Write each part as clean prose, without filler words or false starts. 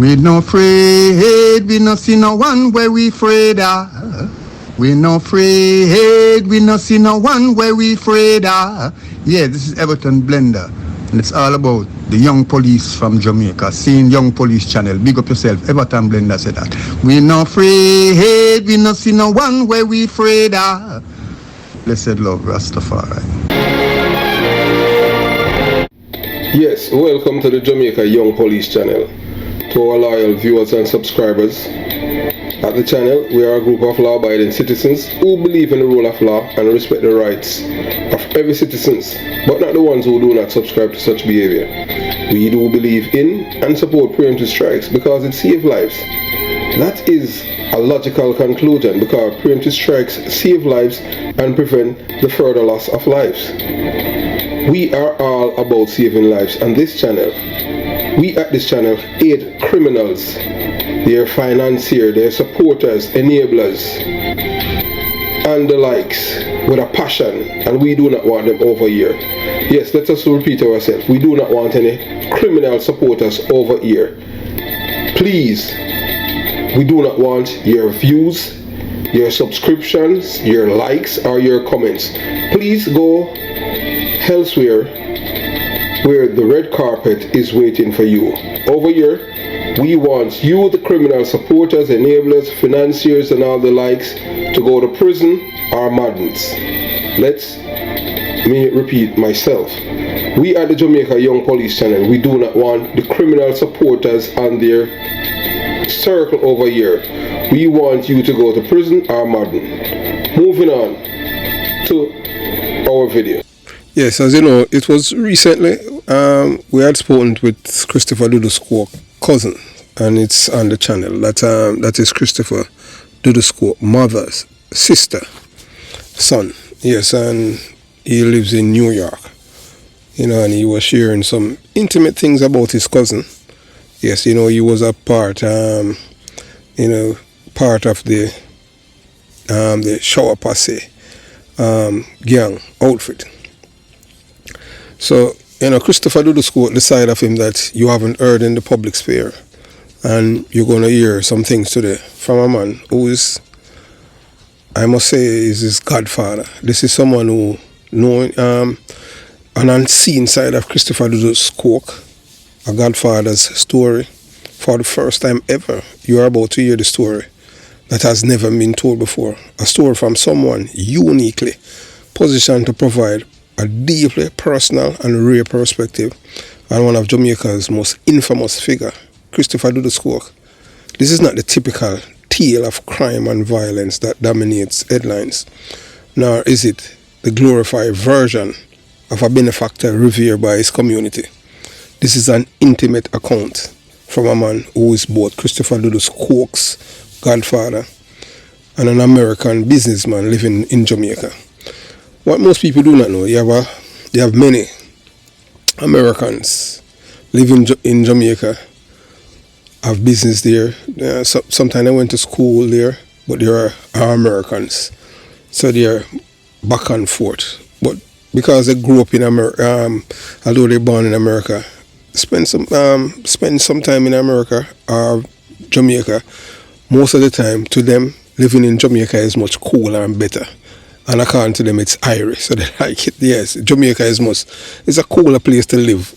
We no afraid, we no see no one where we afraid of. We no afraid, we no see no one where we afraid of. Yeah, this is Everton Blender, and it's all about the young police from Jamaica, seeing Young Police Channel. Big up yourself, Everton Blender said that. We no afraid, we no see no one where we afraid of. Blessed love, Rastafari. Yes, welcome to the Jamaica Young Police Channel. To our loyal viewers and subscribers, at the channel we are a group of law-abiding citizens who believe in the rule of law and respect the rights of every citizen, but not the ones who do not subscribe to such behavior. We do believe in and support preemptive strikes because it saves lives. That is a logical conclusion because preemptive strikes save lives and prevent the further loss of lives. We are all about saving lives on this channel. We at this channel aid criminals, their financiers, their supporters, enablers, and the likes with a passion, and we do not want them over here. Yes, let us repeat ourselves. We do not want any criminal supporters over here. Please, we do not want your views, your subscriptions, your likes, or your comments. Please go elsewhere where the red carpet is waiting for you. Over here, we want you, the criminal supporters, enablers, financiers, and all the likes, to go to prison or madness. Let me repeat myself. We at the Jamaica Young Police Channel, we do not want the criminal supporters and their circle over here. We want you to go to prison or madness. Moving on to our video. Yes, as you know, it was recently we had spoken with Christopher Dudus' cousin, and it's on the channel. That is Christopher Dudus' mother's sister, son. Yes, and he lives in New York. You know, and he was sharing some intimate things about his cousin. Yes, you know, he was a part of the Shower Passe gang outfit. So, you know, Christopher Dudus decided of him that you haven't heard in the public sphere, and you're going to hear some things today from a man who is, I must say, is his godfather. This is someone who knows an unseen side of Christopher Dudus' a godfather's story. For the first time ever, you are about to hear the story that has never been told before. A story from someone uniquely positioned to provide a deeply personal and rare perspective on one of Jamaica's most infamous figure, Christopher Dudus. This is not the typical tale of crime and violence that dominates headlines, nor is it the glorified version of a benefactor revered by his community. This is an intimate account from a man who is both Christopher Dudus' godfather and an American businessman living in Jamaica. What most people do not know, you have many Americans living in Jamaica, have business there. Sometimes they went to school there, but they are Americans, so they are back and forth. But because they grew up in America, although they're born in America, spend some time in America or Jamaica. Most of the time, to them, living in Jamaica is much cooler and better. And according to them, it's Irish, so they like it. Yes, Jamaica it's a cooler place to live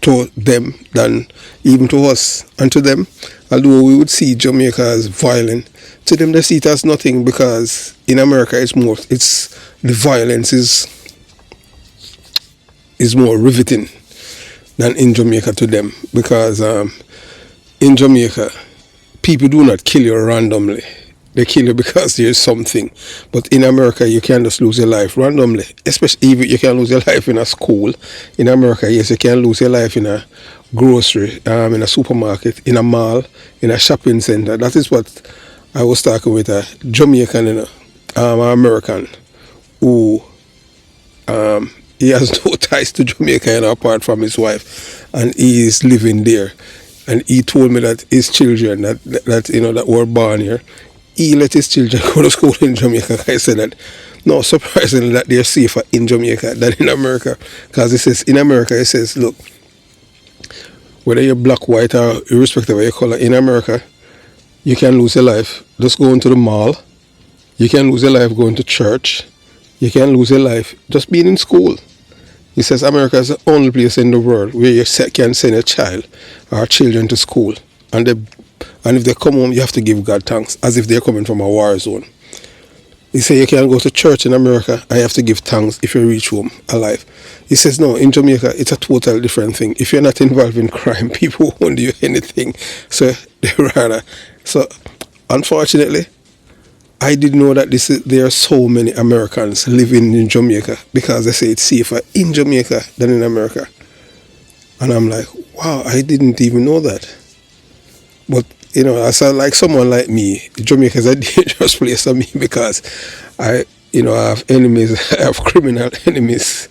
to them than even to us. And to them, although we would see Jamaica as violent, to them they see it as nothing, because in America the violence is more riveting than in Jamaica to them, because in Jamaica people do not kill you randomly. They kill you because there's something. But in America, you can just lose your life randomly. Especially if you can lose your life in a school. In America, yes, you can lose your life in a grocery, in a supermarket, in a mall, in a shopping center. That is what I was talking with a Jamaican, American, who he has no ties to Jamaica, apart from his wife, and he is living there. And he told me that his children that were born here, he let his children go to school in Jamaica. I said that, no, surprisingly, that they're safer in Jamaica than in America. Because it says, in America, it says, look, whether you're black, white, or irrespective of your color, in America, you can lose your life just going to the mall. You can lose your life going to church. You can lose your life just being in school. He says America is the only place in the world where you can send a child or children to school. And if they come home, you have to give God thanks, as if they're coming from a war zone. He said you can go to church in America and you have to give thanks if you reach home alive. He says no, in Jamaica it's a totally different thing. If you're not involved in crime, people won't do you anything. So unfortunately, I didn't know that there are so many Americans living in Jamaica because they say it's safer in Jamaica than in America. And I'm like, wow, I didn't even know that. But as someone like me, Jamaica is a dangerous place for me because I have enemies, I have criminal enemies,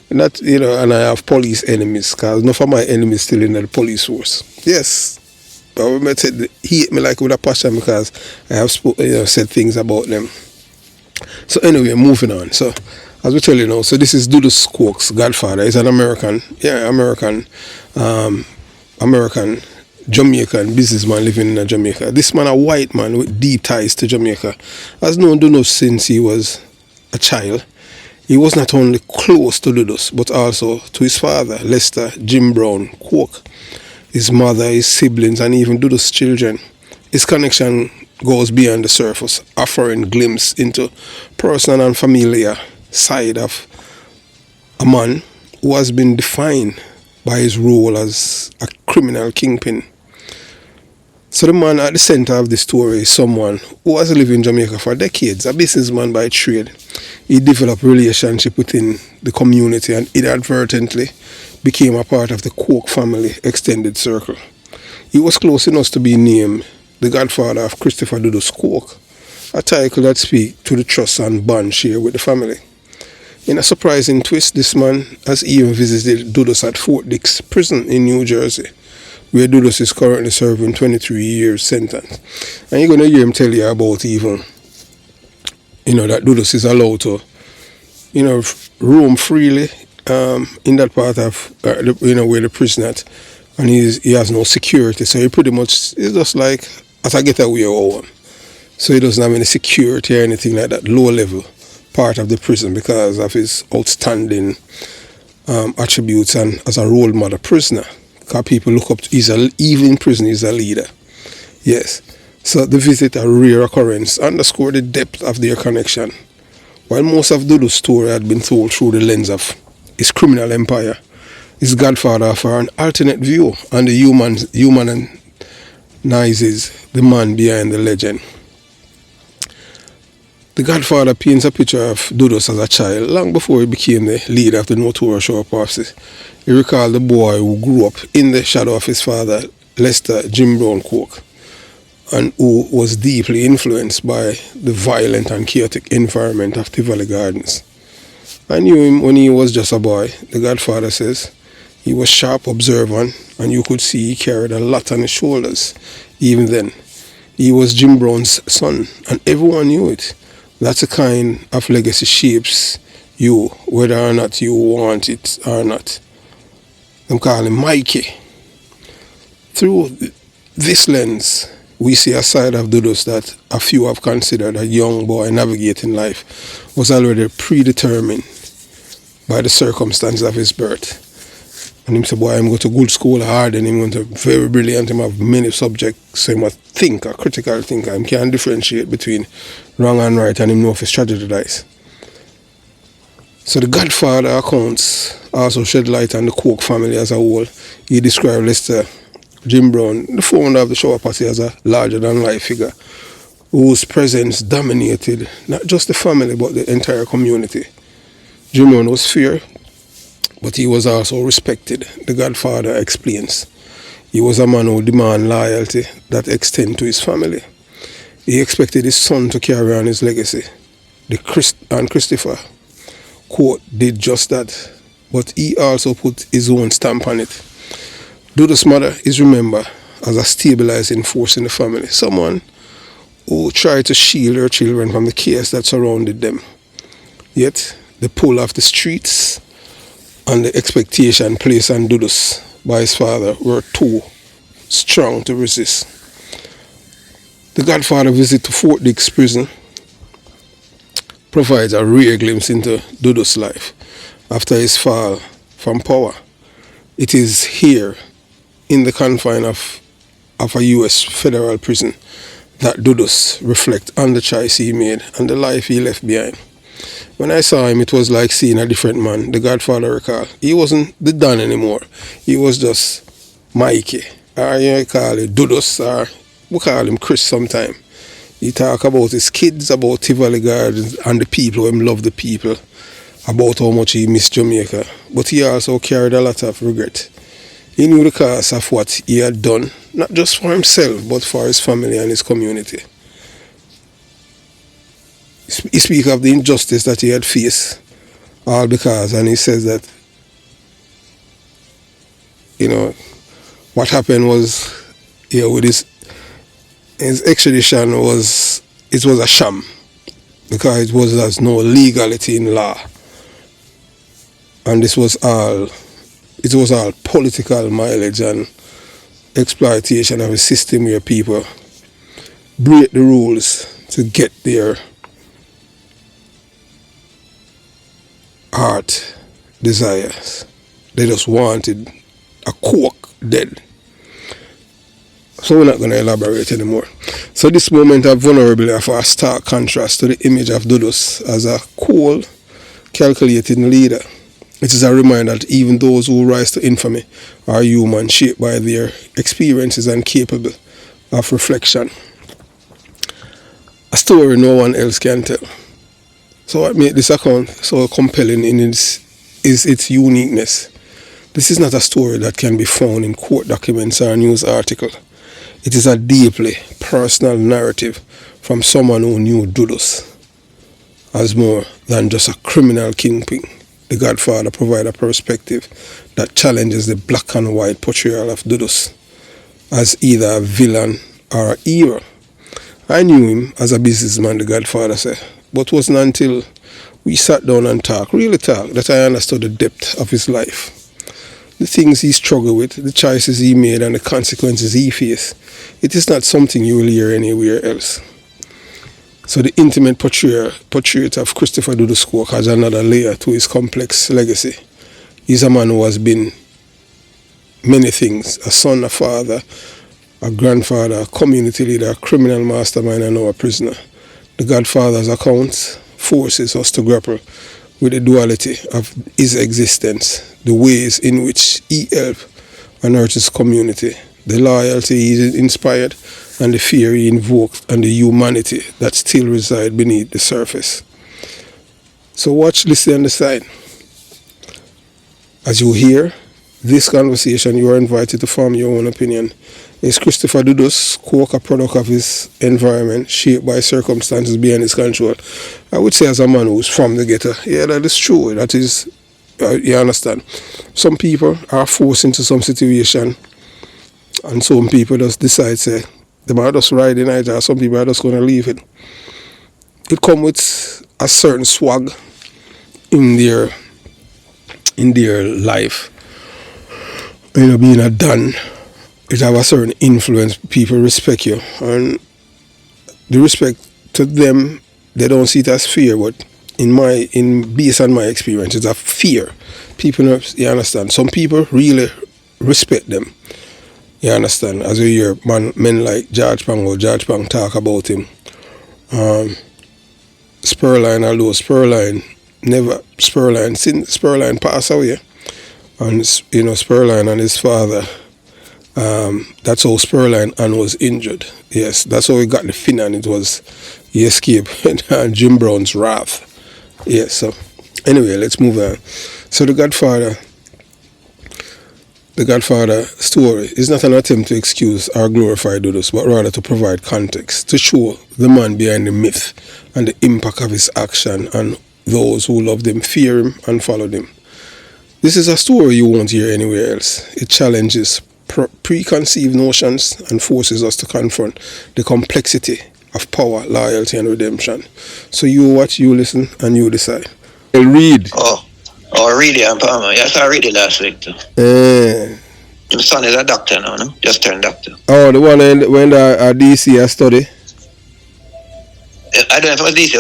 and I have police enemies because none of my enemies still in the police force. Yes, but we might say he hate me like with a passion because I have said things about them. So anyway, moving on. So as we tell you now, so this is Dudus Quokes, Godfather. He's an American Jamaican businessman living in Jamaica. This man a white man with deep ties to Jamaica. Has known Dudus since he was a child. He was not only close to Dudus, but also to his father, Lester Jim Brown Quoke, his mother, his siblings, and even Dudus' children. His connection goes beyond the surface, offering a glimpse into personal and familiar side of a man who has been defined by his role as a criminal kingpin. So the man at the center of the story is someone who has lived in Jamaica for decades, a businessman by trade. He developed relationship within the community and inadvertently became a part of the Quoke family extended circle. He was close enough to be named the Godfather of Christopher Dudus Quoke, a title that speaks to the trust and bond shared with the family. In a surprising twist, this man has even visited Dudus at Fort Dix prison in New Jersey, where Dudus is currently serving 23 years sentence. And you're going to hear him tell you about even, that Dudus is allowed to, roam freely in that part of, where the prison at, and he has no security. So he pretty much is just like as a getaway home. So he doesn't have any security or anything like that, low level part of the prison because of his outstanding attributes and as a role model prisoner. Because people look up to, even in prison, he's a leader. Yes. So the visit, a rare occurrence, underscored the depth of their connection. While most of Dudus' story had been told through the lens of his criminal empire, his Godfather offered an alternate view on the humanizes the man behind the legend. The Godfather paints a picture of Dudus as a child, long before he became the leader of the notorious show posse. He recalled the boy who grew up in the shadow of his father, Lester Jim Brown Quoke, and who was deeply influenced by the violent and chaotic environment of Tivoli Gardens. I knew him when he was just a boy, the Godfather says. He was sharp, observant, and you could see he carried a lot on his shoulders. Even then, he was Jim Brown's son, and everyone knew it. That's the kind of legacy shapes you, whether or not you want it or not. Them call him Mikey. Through this lens, we see a side of Dudus that a few have considered a young boy navigating life was already predetermined by the circumstances of his birth. And him say, boy, I'm going to good school hard, and him going to very brilliant, him have many subjects, so him a thinker, critical thinker. Him can differentiate between wrong and right, and him know if he strategize. So the Godfather accounts also shed light on the Quoke family as a whole. He described Lester Jim Brown, the founder of the show posse, as a larger-than-life figure whose presence dominated not just the family but the entire community. Jim Brown was feared, but he was also respected. The Godfather explains. He was a man who demanded loyalty that extended to his family. He expected his son to carry on his legacy. And Christopher Quoke did just that, but he also put his own stamp on it. Dudus' mother is remembered as a stabilizing force in the family, someone who tried to shield her children from the chaos that surrounded them. Yet, the pull of the streets and the expectation placed on Dudus by his father were too strong to resist. The Godfather visit to Fort Dix prison provides a rare glimpse into Dudus' life after his fall from power. It is here, in the confine of a US federal prison, that Dudus reflects on the choice he made and the life he left behind. When I saw him, it was like seeing a different man. The Godfather recalled. He wasn't the Don anymore. He was just Mikey. Or you call it Dudus, or we call him Chris sometime. He talk about his kids, about Tivoli Gardens and the people, him love the people, about how much he missed Jamaica. But he also carried a lot of regret. He knew the cost of what he had done, not just for himself, but for his family and his community. He speaks of the injustice that he had faced, all because, and he says that, what happened was, with his extradition was a sham, because there's no legality in law, and it was all political mileage and exploitation of a system where people break the rules to get their heart desires. They just wanted a cork dead. So we're not going to elaborate anymore. So this moment of vulnerability offers a stark contrast to the image of Dudus as a cool, calculating leader. It is a reminder that even those who rise to infamy are human, shaped by their experiences and capable of reflection. A story no one else can tell. So what makes this account so compelling is its uniqueness. This is not a story that can be found in court documents or news articles. It is a deeply personal narrative from someone who knew Dudus as more than just a criminal kingpin. The Godfather provides a perspective that challenges the black and white portrayal of Dudus as either a villain or a hero. I knew him as a businessman, the Godfather said, but it wasn't until we sat down and really talked, that I understood the depth of his life. The things he struggled with, the choices he made, and the consequences he faced. It is not something you will hear anywhere else. So the intimate portrait of Christopher Dudus Cook has another layer to his complex legacy. He's a man who has been many things: a son, a father, a grandfather, a community leader, a criminal mastermind, and now a prisoner. The Godfather's accounts forces us to grapple with the duality of his existence, the ways in which he helped and nurtured his community, the loyalty he inspired, and the fear he invoked, and the humanity that still resides beneath the surface. So watch, listen, and decide. As you hear this conversation, you are invited to form your own opinion. Is Christopher Dudus Cook a product of his environment, shaped by circumstances beyond his control? I would say, as a man who's from the ghetto, yeah, that is true. That is, you understand. Some people are forced into some situation, and some people just decide, say, they might just ride the night, or some people are just going to leave it. It comes with a certain swag in their life. Being a Don, it have a certain influence. People respect you, and the respect to them, they don't see it as fear, but based on my experience, it's a fear. People, you understand, some people really respect them. You understand, as you hear men like George Pang talk about him. Spurline, although Spurline passed away, and Spurline and his father, that's how Spurline and was injured. Yes, that's how he got the fin, and he escaped Jim Brown's wrath. Yes, so anyway, let's move on. So the Godfather story is not an attempt to excuse or glorify Dudus, but rather to provide context, to show the man behind the myth and the impact of his action, and those who loved him, fear him, and followed him. This is a story you won't hear anywhere else. It challenges preconceived notions and forces us to confront the complexity of power, loyalty, and redemption. So you watch, you listen, and you decide. Read. Oh, really? Yes, I read it last week too. His son is a doctor now, no? Just turned doctor. Oh, the one when the DC I study. I don't know if it was DC.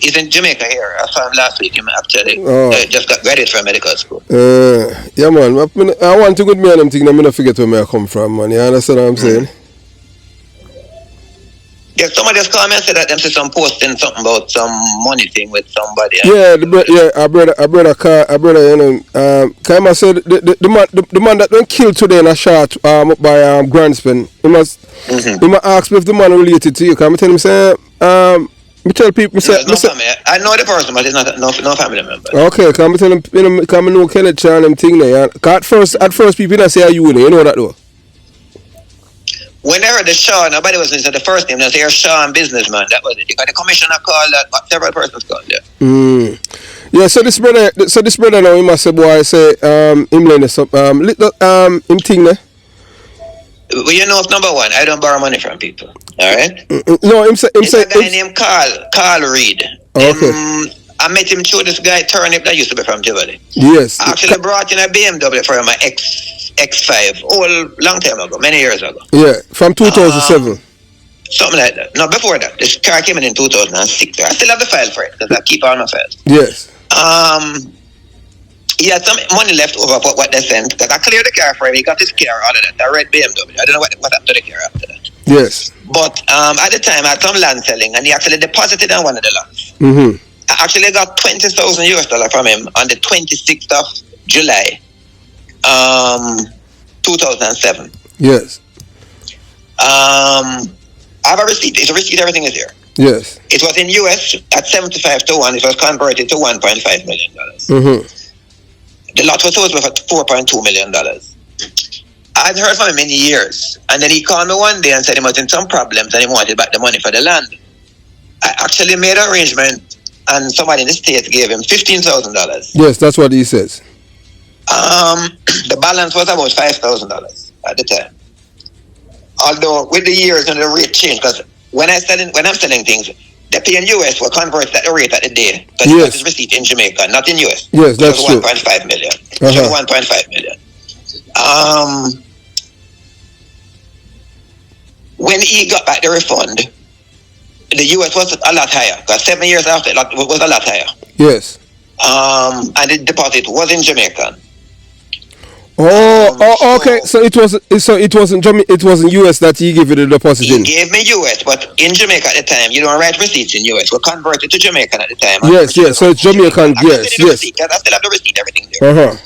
He's in Jamaica here. I saw him last week. He actually just got graduated from medical school. Yeah, man. I want to go to me and them thing. I'm not forget where I come from, man. You understand what I'm saying? Yeah, somebody just called me and said that them see some posting something about some money thing with somebody. Yeah, a brother, you know, Kaima said the man that don't kill today in a shot up by Grandspan, he must ask me if the man related to you. Can I tell him say me tell people say no family. I know the person, but it's not no family member. Okay, can I tell him, you know, come know Kenneth and them thing there. At first people don't say are you know that though. When they heard the Shaw, nobody was listening to the first name. They say Shaw and businessman. That was it. You got the commissioner called that, but several persons called there. Yeah, so this brother now, he must say, boy, say, him learn some, him thing there. Well, you know, number one, I don't borrow money from people. All right? No, him say, a guy named Carl Reed. Okay. I met him through this guy, Turnip, that used to be from Tivoli. Yes. I actually brought in a BMW for him, my X5, long time ago, many years ago. Yeah, from 2007. Something like that. No, before that. This car came in 2006. I still have the file for it, because I keep all my files. Yes. He had some money left over for what they sent, because I cleared the car for him. He got his car, all of that. I read BMW. I don't know what happened to the car after that. Yes. But at the time, I had some land selling, and he actually deposited on one of the lots. I actually got $20,000 from him on the 26th of July, 2007. Yes. I have a receipt. It's a receipt. Everything is here. Yes. It was in US at 75-1. It was converted to $1.5 million. The lot was sold for $4.2 million. I hadn't heard from him in years. And then he called me one day and said he was in some problems and he wanted back the money for the land. I actually made an arrangement and somebody in the States gave him $15,000. Yes, that's what he says. The balance was about $5,000 at the time. Although with the years and the rate changed, because when I'm selling things, they pay in US will convert at the rate at the day. Because he got his receipt in Jamaica, not in US. Yes, that's true. 1.5 million. So 1.5 million. When he got back the refund, the US was a lot higher, because 7 years after it was a lot higher. Yes. And the deposit was in Jamaican. Okay. So it wasn't US that he gave you the deposit in. He gave me US, but in Jamaica at the time, you don't write receipts in US. We're converted to Jamaican at the time. Yes. So it's Jamaican. Yes. I still have the receipt, everything there.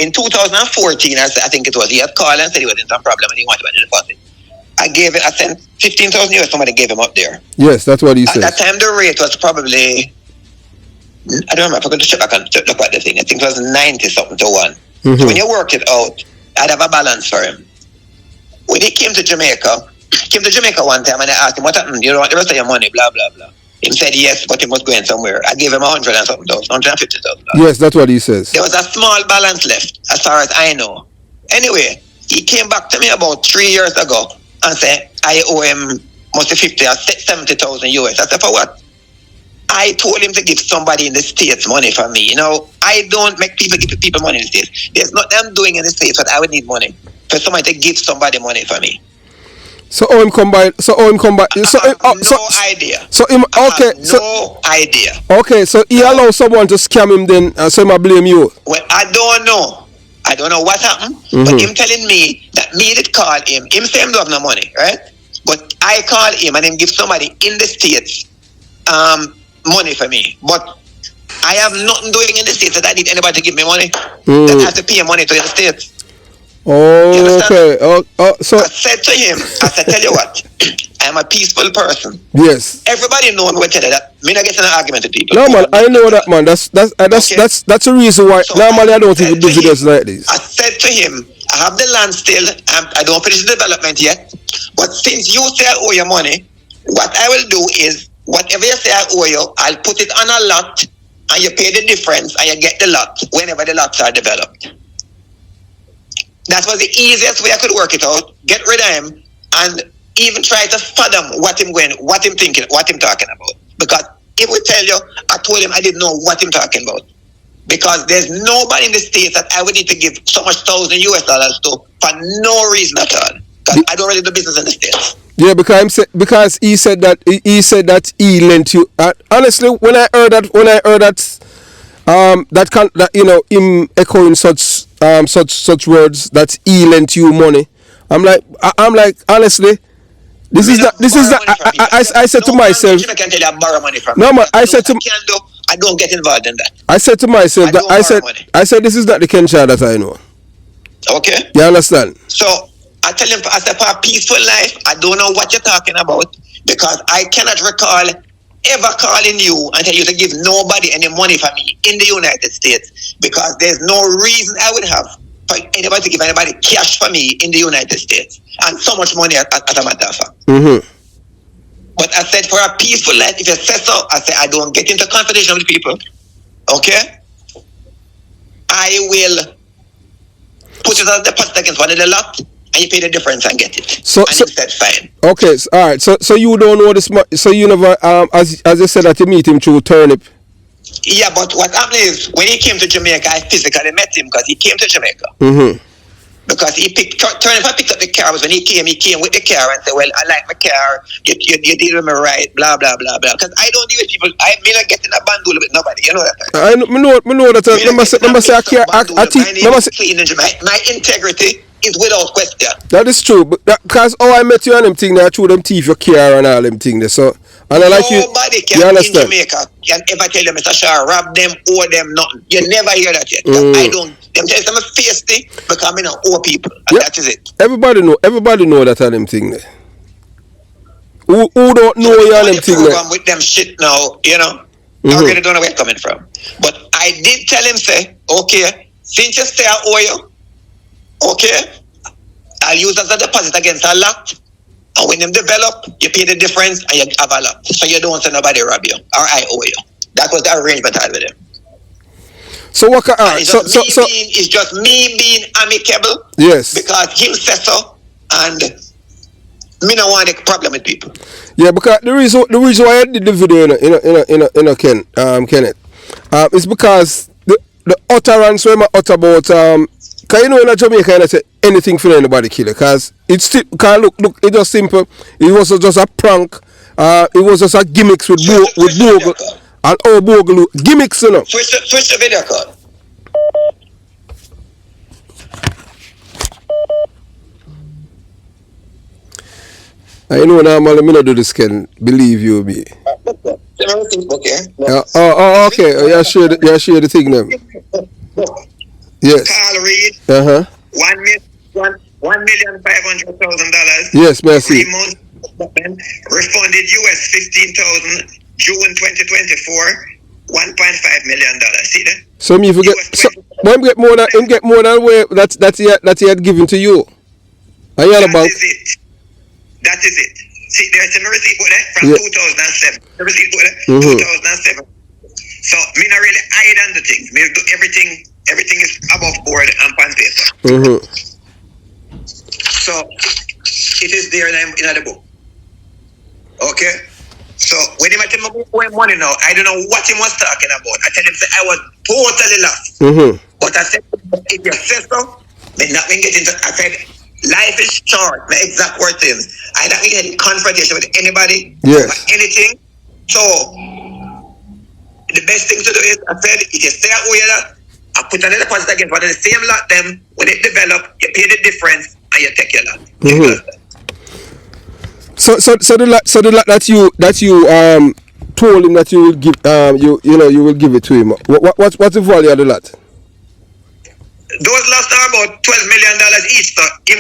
In 2014, I think it was, he had called and said he was in some problem and he wanted the deposit. I sent $15,000 somebody gave him up there. Yes, that's what he said. At that time, the rate was probably, I don't remember, I forgot to check back and look at the thing. I think it was 90-something to 1. So when you worked it out, I'd have a balance for him. When he came to Jamaica one time and I asked him, what happened? You don't want the rest of your money, blah, blah, blah. He said yes, but he was going somewhere. I gave him $150,000. Yes, that's what he says. There was a small balance left, as far as I know. Anyway, he came back to me about 3 years ago and said, I owe him must be 50 or 70,000 US. I said, for what? I told him to give somebody in the States money for me. You know, I don't make people give people money in the States. There's nothing I'm doing in the States, but I would need money for somebody to give somebody money for me. So him come by. No idea. No idea. Okay, so he allowed someone to scam him then, so I blame you. Well, I don't know what happened, but him telling me that me did call him. Him say him don't have no money, right? But I call him and him give somebody in the States money for me. But I have nothing doing in the States that I need anybody to give me money. That I have to pay money to the States. Okay. So I said to him, tell you what, I'm a peaceful person. Yes. Everybody know me will tell you that. Me not get in an argument with people. No man, I know that man. That's the reason why normally I don't even do videos like this. I said to him, I have the land still, I don't finish the development yet. But since you say I owe you money, what I will do is whatever you say I owe you, I'll put it on a lot and you pay the difference and you get the lot whenever the lots are developed. That was the easiest way I could work it out. Get rid of him. And even try to fathom what him thinking, what him talking about. Because if we tell you, I told him I didn't know what him talking about. Because there's nobody in the States that I would need to give so much $1,000 US to for no reason at all. Because I don't really do business in the States. Yeah, because he said that he lent you. Honestly, when I heard that him echoing such words that he lent you money, I'm like honestly, I said to myself, I can tell you I borrow money from no man, I don't get involved in that. I said to myself I said this is not the Kensha that I know. Okay. You understand? So I tell him, I said, for a peaceful life, I don't know what you're talking about, because I cannot recall ever calling you and tell you to give nobody any money for me in the United States, because there's no reason I would have for anybody to give anybody cash for me in the United States, and so much money at a matter of fact. Mm-hmm. But I said, for a peaceful life, if you say so, I said, I don't get into confrontation with people. Okay? I will put it as a deposit against one of the lot, and you pay the difference and get it. So he said fine. Okay, all right. So you don't know this. So you never, as you said, that you meet him through Turnip. Yeah, but what happened is, when he came to Jamaica, I physically met him because he came to Jamaica. Mm-hmm. Because Turnip picked up the car. Was when he came with the car and said, "Well, I like my car. You deal with me right, blah blah blah blah." Because I don't deal with people. I mean, not getting a bandul with nobody. You know that. I know that. Remember say I care. My integrity is without question. That is true, but because I met you and them thing, I threw them thief your car and all them thing there. So and I like you. Nobody can in Jamaica can ever tell them, Mr. Shah, rob them, owe them nothing. You never hear that yet. I don't. Them tell them face because I don't owe people, and that is it. Everybody know that all them thing there. Who don't know all them thing there? With them shit now, you know. I really don't know where it's coming from. But I did tell him, say, okay, since you say I owe you, okay, I'll use as a deposit against a lot, and when them develop, you pay the difference and you have a lot. So you don't say nobody rob you, or I owe you. That was the arrangement I had with him. So what? It's just me being amicable. Yes. Because him says so, and me don't want a problem with people. Yeah, because the reason why I did the video Kenneth, is because the utterance when I utter about cause you know in Jamaica I say anything for anybody killer, cause it's still look it's just simple. It was just a prank. It was just a gimmicks with Bogle and all Bogle gimmicks, you know. Switch the video card. I know normally me not do this, can believe you me. Okay. Okay. You share the thing them. Yes. Carl Reed. $1,500,000. Yes, merci. 3 months refunded US $15,000 June 2024. $1.5 million. See that? So me forget. So him get more than where that he had given to you. Are you on the bank? That is it. See, there's a receipt from 2007. The receipt 2007. So me not really hide on the things. Me do everything is above board and on paper. So it is there in the book. Okay? So when he met him about money now, I don't know what he was talking about. I tell him that I was totally lost. But I said, if you say so, then not when get into. I said, life is short. My exact word is, I don't get in confrontation with anybody over anything. So the best thing to do is, I said, if you say I owe you that, I put another deposit against one of the same lot them. When it develop, you pay the difference and you take your lot. So the lot that you told him that you will give you will give it to him. What's the value of the lot? Those lots are about $12 million each. So if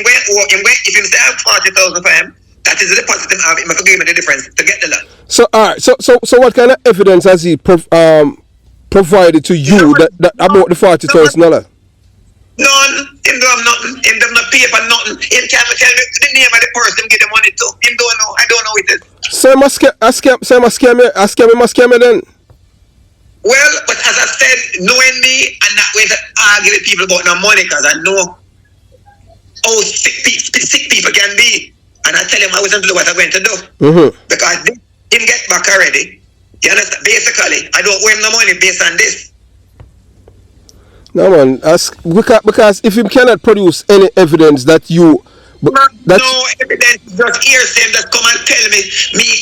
you say I have 40,000 for him, that is the deposit him have. He must give me the difference to get the lot. So alright. So what kind of evidence has he provided to you that about the $40,000? None. Him don't have nothing. Him don't have paper, nothing. Him can't tell me the name of the person give the money to. Him don't know. I don't know it is. So I must scam me then. Well, but as I said, knowing me and not going to argue with people about no money, because I know how sick people can be. And I tell him I wasn't doing what I'm going to do. Because he didn't get back already. You understand? Basically, I don't owe him no money based on this. No man, because if you cannot produce any evidence that you no evidence, just hearsay. Just come and tell me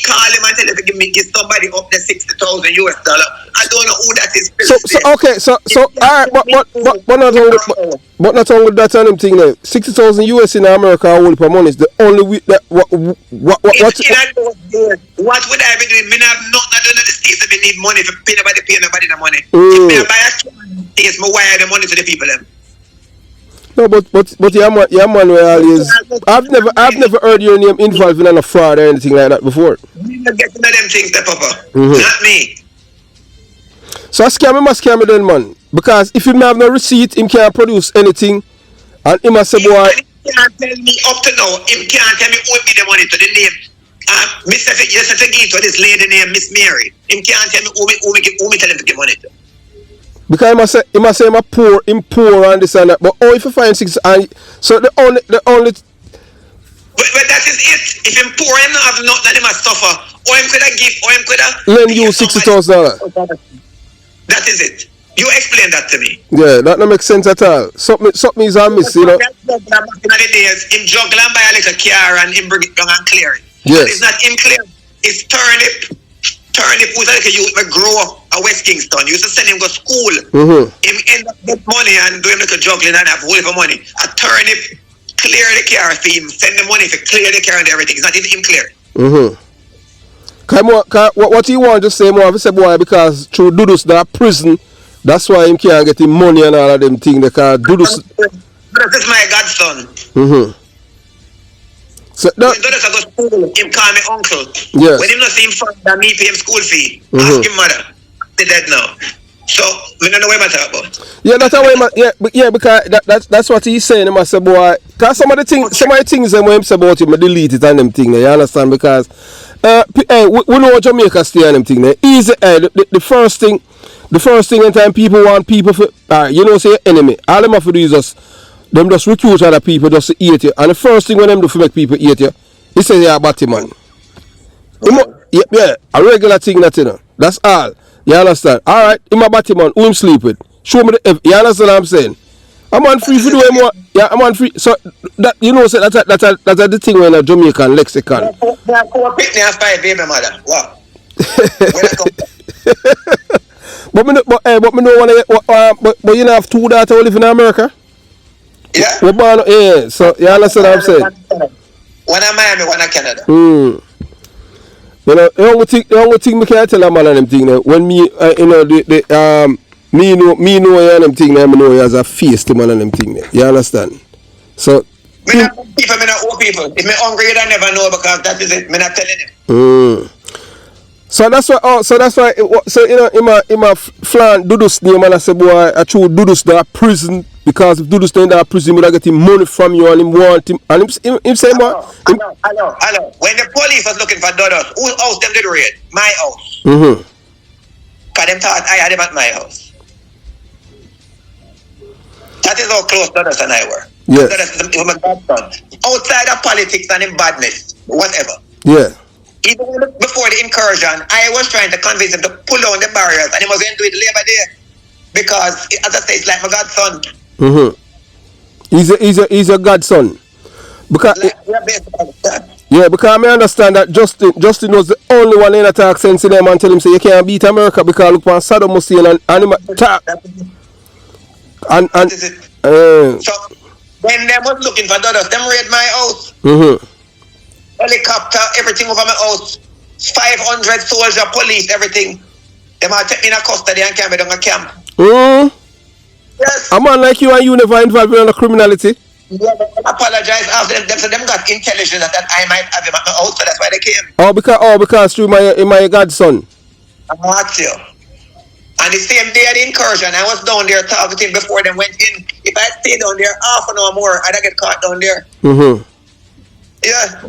call him and tell him to give somebody up the $60,000 US. I don't know who that is. So alright, but not only that on him thing there. 60,000 US in America all per money is the only way that what would I be doing? Me have nothing to do in the States. I need money to pay nobody the money. If me buy a case, me wire the money to the people them. No, but yeah man, I've never heard your name involved in a fraud or anything like that before. Me not getting them things, the papa. Not me. So I must scam me then, man. Because if him have no receipt, him can't produce anything, and him must say, boy. He can't tell me up to now. Him can't tell me who me the money to the name. Mr. Figgy to this lady named Miss Mary. Him can't tell me who me tell him to give money to. Because he must say him poor and this and that. But if you find 6 and so the only But that is it. If him poor, him not have nothing, he must suffer. Or him could have lend you $60,000. That is it. You explain that to me. Yeah, that don't make sense at all. Something is amiss, you know. In the days, him juggle and buy a little car and him bring it down and clear it. Yes. But it's not him clear. It's turnip who's like a youth that grow up at West Kingston. You used to send him go school. Him end up get money and do him like a juggling and have whole for money. A turnip clear the car for him, send the money for clear the car and everything. It's not even him clear. What he want to say more of say boy because through Dudus that prison, that's why him can't get him money and all of them things because Dudus. This is my godson. So when Dudus I go to school, him call me uncle. Yes. When him not see him father, me pay him school fee. Ask him mother. They're dead now. So we don't know what I'm talking about. Yeah, that's how because that's what he's saying. I say, boy, because some of the things that him say about him, I delete it and them thing. You understand? Because we know Jamaica stay and them thing. Easy. The first thing in time people want people for say enemy. All them have to do is just recruit other people just to eat you. And the first thing when them do for make people eat you, he say yeah, batty man. Yeah, a regular thing that you know. That's all. You understand? Alright, in my batty man, who him sleep with? Show me you understand what I'm saying? I'm on free for doing more. Yeah, I'm on free. So that so that's the thing when a Jamaican lexicon. They are pick me after a baby mother. Wow. But you know have 2 daughters who live in America? Yeah. Yeah, so you understand what I'm saying? One in Miami, one in Canada. You know, the only thing me can tell a man and them thing when me me know and them thing me know he has a face to man and them thing you understand? So me not old people. If me hungry you don't never know because that is it. Me not telling him. So that's why. So you know, in my flan Dudus name and I say, boy, I choose Dudus that prison because if Dudus in that prison, we get him money from you and him want him and him say, boy. Hello. When the police was looking for Dudus, whose house them did raid? My house. Cause them thought I had him at my house. That is how close Dudus and I were. Yes. Dudus was my godson. Outside of politics and in badness, whatever. Yeah. Even before the incursion, I was trying to convince him to pull down the barriers and he was going to do it Labor Day. Because, as I say, it's like my godson. He's a godson. Because because I understand that Justin was the only one in attack sense in them and tell him say you can't beat America because look on Saddam Hussein and him attack. So when they was looking for Dudus, them raid my house. Helicopter, everything over my house. 500 soldiers, police, everything. They might take me in a custody and carry me down a camp. Yes. A man like you and you never involved in criminality. Yeah, but I apologize after them. So them got intelligence that I might have him at my house, so that's why they came. Because through my godson. I'm watching you. And the same day of the incursion, I was down there talking to him before they went in. If I stayed down there half an hour more, I'd get caught down there. Yeah.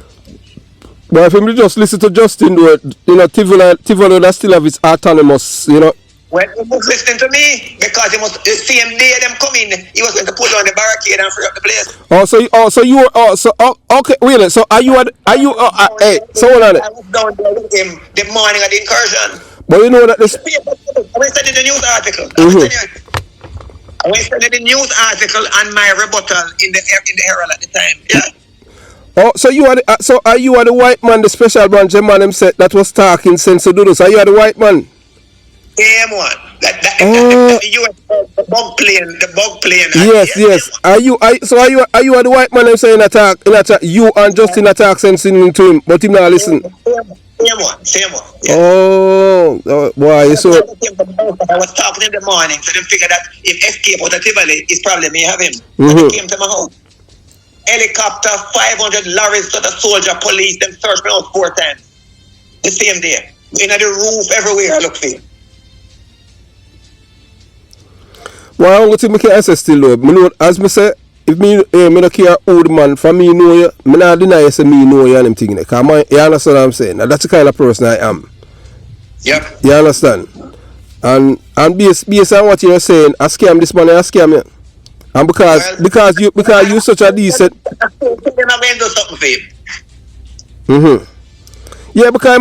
But if you just listen to Justin, you know, Tivolo that still have its autonomous, you know, Well, he was listening to me because he must the same day them come in, he was going to pull down the barricade and free up the place. Okay, really? So are you hey, so hold on it. I was down there with him the morning of the incursion. But you know that this. I went to the news article. I went to the news article and my rebuttal in the Herald at the time. Yeah. Oh, so you are the white man, the special branch man them said that was talking since Dudus. Are you the white man? Same one. The US the bug plane. Yes. Are you the white man them saying attack you and Justin attack sensing to him, but him not listen. Same one. Yeah. Oh, boy, so I was talking in the morning, so they figured that if escape out of Tivoli, it's probably me have him. So they came to my house. Helicopter, 500 lorries, sort of soldier, police, them searched me out 4 times. The same day. In the roof, everywhere I look for him. well, I'm going to make an access still though. As I say, if me don't care old man, for me know you, I not deny you say me know you and them thing. Because you understand what I'm saying? Now, that's the kind of person I am. Yep. You understand? And based on what you're saying, I scam this man, I scam you. And because you such a decent. I'm going to do something for you. Yeah, because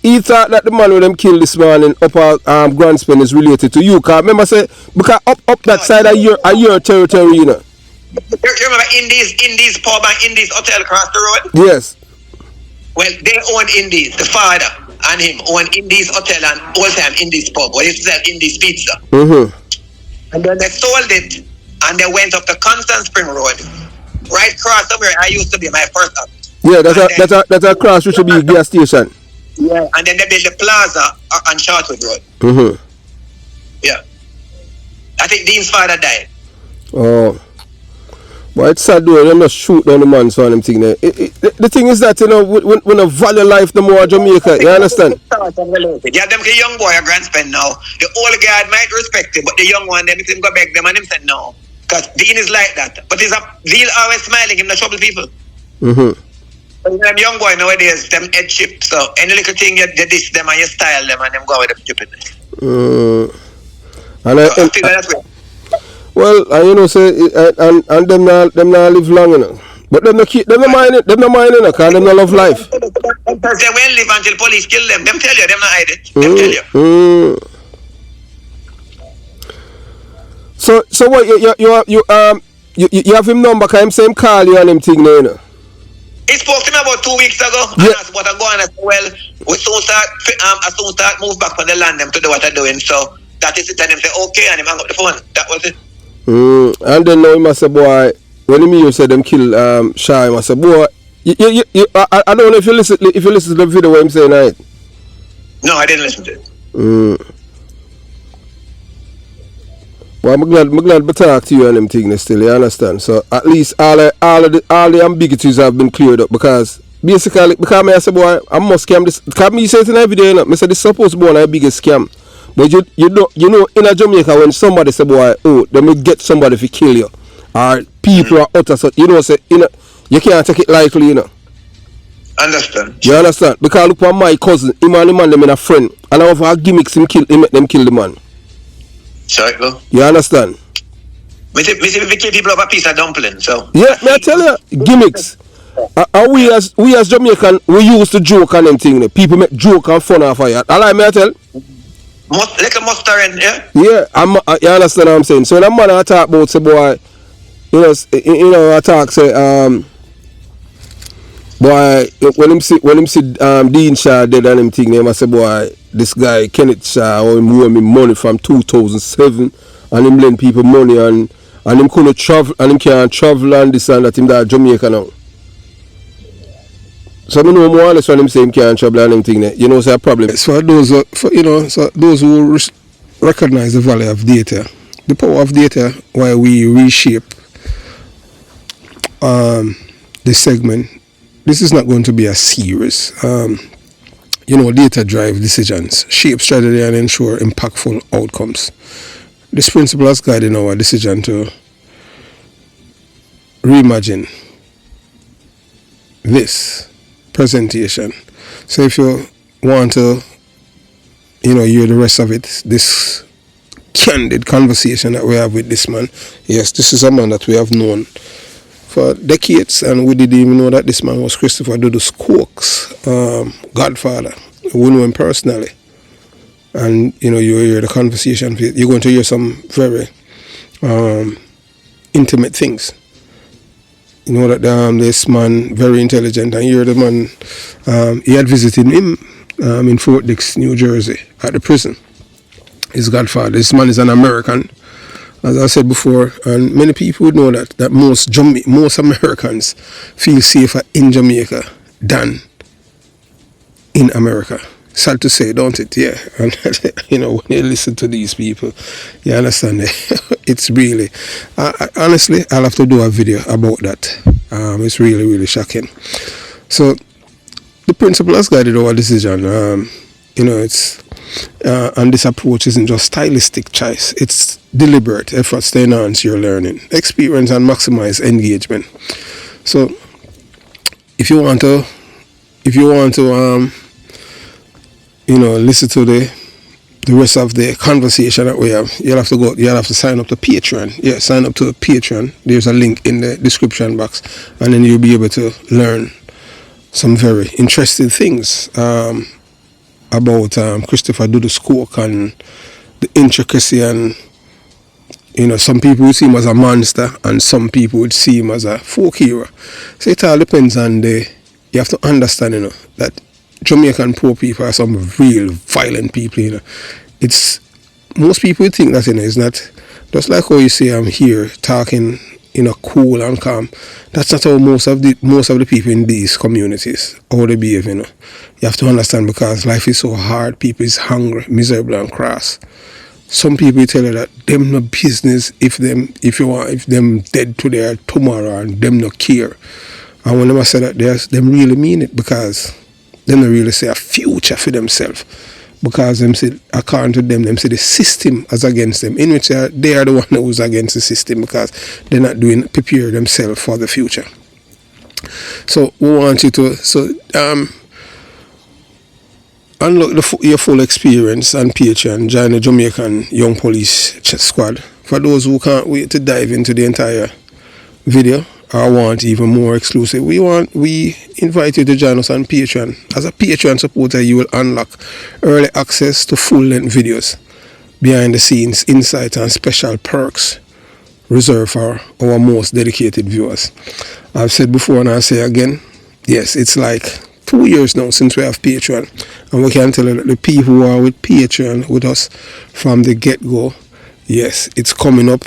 he thought that the man with them killed this morning up at Grand Spen is related to you. Cause remember say because up that side of your territory, you know. You remember Indies pub and Indies hotel across the road? Yes. Well, they own Indies. The father and him own Indies hotel and all time Indies pub. Where used to sell Indies pizza. And then they sold it and they went up the Constant Spring Road, right across somewhere I used to be my first office. Yeah, that's a cross which should be a gas station. Yeah, and then they built the plaza on Chartwood Road. Yeah. I think Dean's father died. Oh. But it's sad though, them just shoot down the man so them thing there. The thing is that, you know, when I value life the more Jamaica, you understand? Yeah, them the young boy a grand spend now. The old guy might respect him, but the young one, them if him go back them and him said no. Because Dean is like that. But Dean always smiling, him not trouble people. Them young boy nowadays, them head chip. So any little thing you diss them and you style them and them go with them stupidness. I feel that's way. Well, you know, say and them not live long, you know. But them not mind it, because them not love life. Because they won't live until police kill them. Them tell you, them not hide it. Them tell you. So what you have him number? Cause him say him call you and him thing there, you know. He spoke to me about 2 weeks ago. Yeah. And asked what I go on. I said, well, we soon start move back from the land them to do what I'm doing. So that is it. And him say okay, and him hang up the phone. That was it. And then now he must say, boy, when he said them kill Shah, he must say, boy, I don't know if you listen to the video where him saying that. No, I didn't listen to it. Well, I'm glad to talk to you and them things still, you understand? So at least all the ambiguities have been cleared up because basically, because I say, boy, I must scam this. Because me say it in every day, you know, I say this is supposed to be one of the biggest scam. But you know, in a Jamaica, when somebody say, boy, oh, they may get somebody to kill you, or people are utter, so you know, say, you know, you can't take it lightly, you know. Understand. You understand? Because look at my cousin, him and the man, them in a friend, and I have a gimmicks, he make them kill the man. Sorry, go. You understand? We kill people over a piece of dumpling, so. Yeah, may I tell you, gimmicks. And we as Jamaican, we used to joke on them things. People make joke and fun off of it. I like me I tell. Like a mustard, yeah? Yeah, you understand what I'm saying? So that man I talk about say boy, you know I talk say boy when him see Dean Shaw dead and him thing, they must say boy, this guy Kenneth Shaw owe me money from 2007 and him lend people money and him couldn't travel and him can't travel and this and that, him that Jamaica now. So I know more or less when him say him can't travel and him thing there, you know, it's a problem. So those who recognize the value of data, the power of data, while we reshape this segment, this is not going to be a series. Data drive decisions, shape strategy and ensure impactful outcomes. This principle has guided our decision to reimagine this presentation. So if you want to hear the rest of it. This candid conversation that we have with this man. Yes, this is a man that we have known for decades, and we didn't even know that this man was Christopher Dudus Cook's godfather. We know him personally. And, you hear the conversation. You're going to hear some very intimate things. You know that this man, very intelligent, and you're the man, he had visited him in Fort Dix, New Jersey, at the prison. His godfather. This man is an American, as I said before, and many people would know that most Americans feel safer in Jamaica than in America. Sad to say, don't it? Yeah. And when you listen to these people, you understand it's really, honestly, I'll have to do a video about that. It's really, really shocking. So the principle has guided our decision. It's and this approach isn't just stylistic choice, it's deliberate efforts to enhance your learning experience and maximize engagement. So if you want to listen to the rest of the conversation that we have, you'll have to sign up to Patreon. Yeah, sign up to Patreon. There's a link in the description box, and then you'll be able to learn some very interesting things about Christopher Dudus Cook and the intricacy, and some people would see him as a monster and some people would see him as a folk hero. So it all depends on you have to understand that Jamaican poor people are some real violent people. It's most people think that it's not just like how you say I'm here talking cool and calm. That's not how most of the people in these communities how they behave. You have to understand, because life is so hard. People is hungry, miserable and crass. Some people tell you that them no business if them dead today or tomorrow, and them no care. And when I say that, them really mean it, because them don't really say a future for themselves. Because them say, according to them say the system is against them, in which they are the one who's against the system, because they're not prepare themselves for the future. So we want you to unlock your full experience on Patreon. Join the Jamaican Young Police Squad. For those who can't wait to dive into the entire video, or want even more exclusive, we invite you to join us on Patreon. As a Patreon supporter, you will unlock early access to full-length videos, behind the scenes insights, and special perks reserved for our most dedicated viewers. I've said before and I'll say again, yes, it's like 2 years now since we have Patreon, and we can tell you that the people who are with Patreon with us from the get-go, yes, it's coming up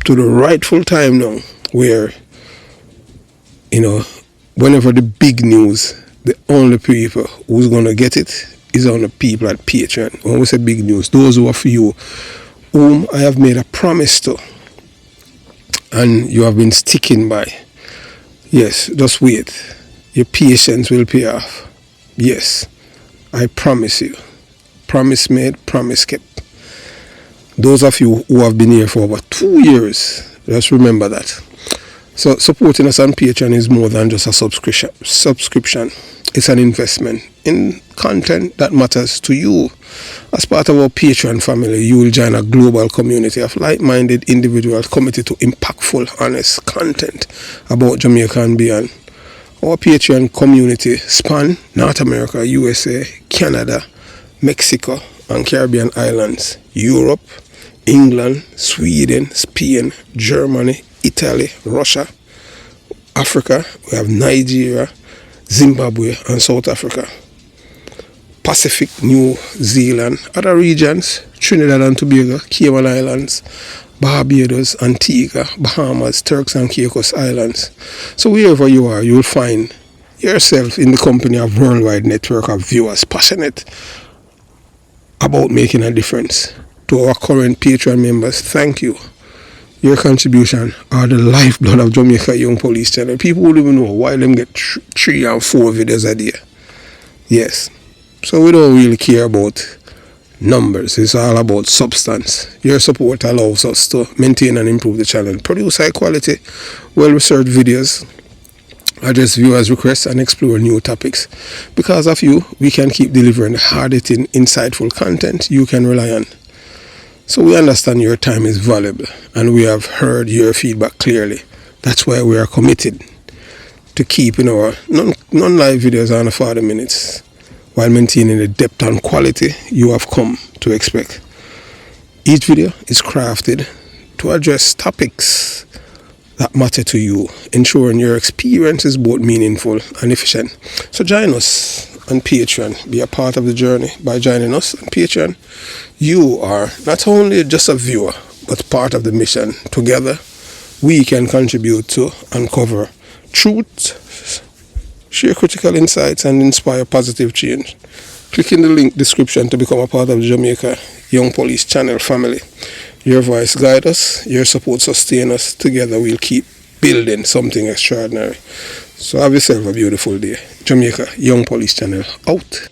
to the rightful time now where whenever the big news, the only people who's going to get it is only people at Patreon. When we say big news, those who are for you, whom I have made a promise to, and you have been sticking by. Yes, just wait. Your patience will pay off. Yes, I promise you. Promise made, promise kept. Those of you who have been here for over 2 years, just remember that. So supporting us on Patreon is more than just a subscription. It's an investment in content that matters to you. As part of our Patreon family, you will join a global community of like-minded individuals committed to impactful, honest content about Jamaica and beyond. Our Patreon community span North America, USA, Canada, Mexico and Caribbean islands, Europe, England, Sweden, Spain, Germany, Italy, Russia, Africa. We have Nigeria, Zimbabwe and South Africa. Pacific, New Zealand, other regions, Trinidad and Tobago, Cayman Islands, Barbados, Antigua, Bahamas, Turks and Caicos Islands. So wherever you are, you will find yourself in the company of a worldwide network of viewers passionate about making a difference. To our current Patreon members, thank you. Your contribution are the lifeblood of Jamaica Young Police Channel. People won't even know why them get 3 and 4 videos a day. Yes. So we don't really care about numbers. It's all about substance. Your support allows us to maintain and improve the channel, produce high quality, well-researched videos address viewers' requests, and explore new topics. Because of you, we can keep delivering the hard-hitting, insightful content you can rely on. So we understand your time is valuable, and we have heard your feedback clearly. That's why we are committed to keeping our non-live videos under 40 minutes while maintaining the depth and quality you have come to expect. Each video is crafted to address topics that matter to you, ensuring your experience is both meaningful and efficient. So join us on Patreon. Be a part of the journey by joining us on Patreon. You are not only just a viewer, but part of the mission. Together, we can contribute to uncover truth, share critical insights, and inspire positive change. Click in the link description to become a part of the Jamaica Young Police channel family. Your voice guide us, your support sustain us. Together we'll keep building something extraordinary. So have yourself a beautiful day. Jamaica Young Police channel out.